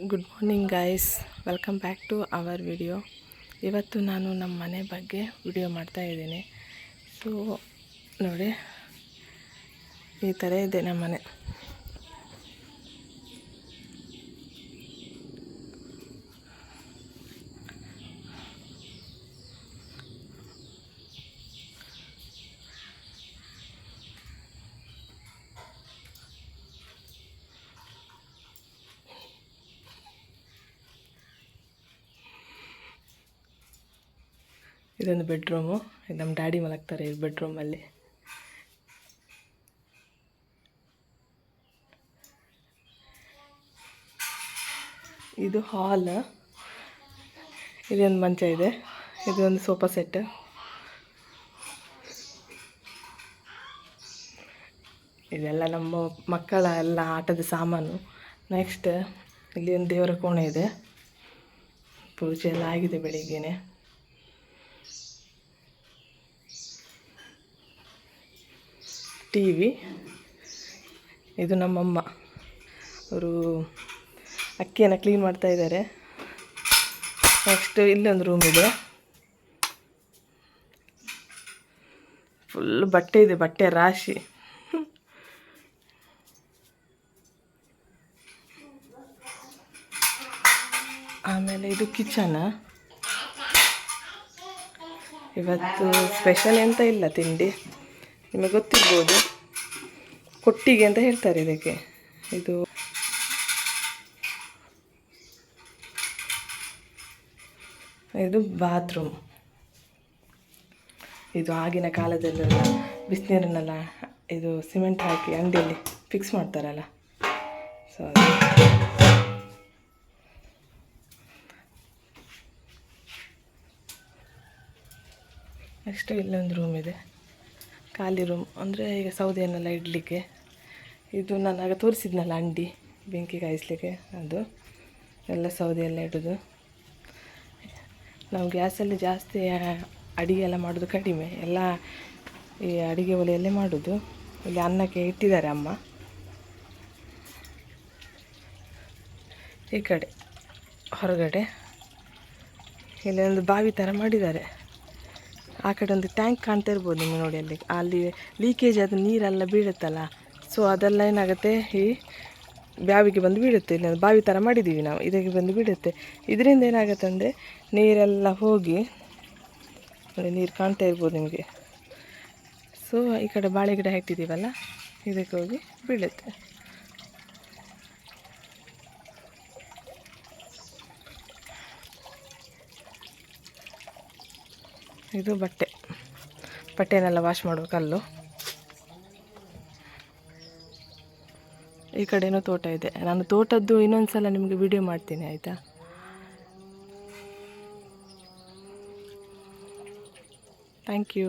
Good morning guys, welcome back to our video. ಇವತ್ತು ನಾನು ನಮ್ಮ ಮನೆ ಬಗ್ಗೆ ವಿಡಿಯೋ ಮಾಡ್ತಾ ಇದ್ದೀನಿ. ಸೊ ನೋಡಿ, ಈ ಥರ ಇದೆ ನಮ್ಮ ಮನೆ. ಇದೊಂದು ಬೆಡ್ರೂಮು. ಇದು ನಮ್ಮ ಡ್ಯಾಡಿ ಮಲಗ್ತಾರೆ ಈ ಬೆಡ್ರೂಮಲ್ಲಿ. ಇದು ಹಾಲ್. ಇದೊಂದು ಮಂಚ ಇದೆ. ಇದೊಂದು ಸೋಫಾ ಸೆಟ್. ಇದೆಲ್ಲ ನಮ್ಮ ಮಕ್ಕಳ ಎಲ್ಲ ಆಟದ ಸಾಮಾನು. ನೆಕ್ಸ್ಟ್ ಇಲ್ಲಿ ಒಂದು ದೇವರ ಕೋಣೆ ಇದೆ. ಪೂಜೆ ಎಲ್ಲ ಆಗಿದೆ ಬೆಳಿಗ್ಗೆನೆ. ಟಿವಿ. ಇದು ನಮ್ಮಮ್ಮ, ಅವರು ಅಕ್ಕಿಯನ್ನು ಕ್ಲೀನ್ ಮಾಡ್ತಾ ಇದ್ದಾರೆ. ನೆಕ್ಸ್ಟ್ ಇಲ್ಲೊಂದು ರೂಮ್ ಇದೆ. ಫುಲ್ ಬಟ್ಟೆ ಇದೆ, ಬಟ್ಟೆ ರಾಶಿ. ಆಮೇಲೆ ಇದು ಕಿಚನ್. ಇವತ್ತು ಸ್ಪೆಷಲ್ ಎಂತ ಇಲ್ಲ ತಿಂಡಿ. ನಿಮಗೆ ಗೊತ್ತಿರ್ಬೋದು, ಕೊಟ್ಟಿಗೆ ಅಂತ ಹೇಳ್ತಾರೆ ಇದಕ್ಕೆ. ಇದು ಬಾತ್ರೂಮ್. ಇದು ಆಗಿನ ಕಾಲದಲ್ಲೆಲ್ಲ ಬಿಸಿನೀರನ್ನೆಲ್ಲ ಇದು ಸಿಮೆಂಟ್ ಹಾಕಿ ಅಂಗಡಿಯಲ್ಲಿ ಫಿಕ್ಸ್ ಮಾಡ್ತಾರಲ್ಲ, ಸೊ ನೆಕ್ಸ್ಟ್ ಇಲ್ಲೊಂದು ರೂಮ್ ಇದೆ, ಖಾಲಿ ರೂಮ್. ಅಂದರೆ ಈಗ ಸೌದೆಯನ್ನೆಲ್ಲ ಇಡಲಿಕ್ಕೆ. ಇದು ನಾನು ಆಗ ತೋರಿಸಿದ್ನಲ್ಲ ಅಂಡಿ, ಬೆಂಕಿ ಕಾಯಿಸಲಿಕ್ಕೆ, ಅದು ಎಲ್ಲ ಸೌದೆಯೆಲ್ಲ ಇಡೋದು. ನಾವು ಗ್ಯಾಸಲ್ಲಿ ಜಾಸ್ತಿ ಅಡುಗೆ ಎಲ್ಲ ಮಾಡೋದು ಕಡಿಮೆ, ಎಲ್ಲ ಈ ಅಡುಗೆ ಒಲೆಯಲ್ಲೇ ಮಾಡೋದು. ಇಲ್ಲಿ ಅನ್ನಕ್ಕೆ ಇಟ್ಟಿದ್ದಾರೆ ಅಮ್ಮ. ಈ ಕಡೆ ಹೊರಗಡೆ ಇಲ್ಲೊಂದು ಬಾವಿ ಥರ ಮಾಡಿದ್ದಾರೆ. ಆ ಕಡೆ ಒಂದು ಟ್ಯಾಂಕ್ ಕಾಣ್ತಾ ಇರ್ಬೋದು ನಿಮಗೆ ನೋಡಿ. ಅಲ್ಲಿ ಲೀಕೇಜ್ ಅದು ನೀರೆಲ್ಲ ಬೀಳುತ್ತಲ್ಲ, ಸೊ ಅದೆಲ್ಲ ಏನಾಗುತ್ತೆ, ಈ ಬಾವಿಗೆ ಬಂದು ಬೀಳುತ್ತೆ. ಇಲ್ಲಿ ಬಾವಿ ಥರ ಮಾಡಿದ್ದೀವಿ ನಾವು, ಇದಕ್ಕೆ ಬಂದು ಬೀಳುತ್ತೆ. ಇದರಿಂದ ಏನಾಗುತ್ತೆ ಅಂದರೆ ನೀರೆಲ್ಲ ಹೋಗಿ ನೋಡಿ, ನೀರು ಕಾಣ್ತಾ ಇರ್ಬೋದು ನಿಮಗೆ. ಸೊ ಈ ಕಡೆ ಬಾಳೆ ಗಿಡ ಇಟ್ಟಿದ್ದೀವಲ್ಲ, ಇದಕ್ಕೆ ಹೋಗಿ ಬೀಳುತ್ತೆ. ಇದು ಬಟ್ಟೆನೆಲ್ಲ ವಾಶ್ ಮಾಡುವ ಕಲ್ಲು. ಈ ಕಡೆನೂ ತೋಟ ಇದೆ. ನಾನು ತೋಟದ್ದು ಇನ್ನೊಂದು ಸಲ ನಿಮಗೆ ವಿಡಿಯೋ ಮಾಡ್ತೀನಿ, ಆಯಿತಾ? Thank you.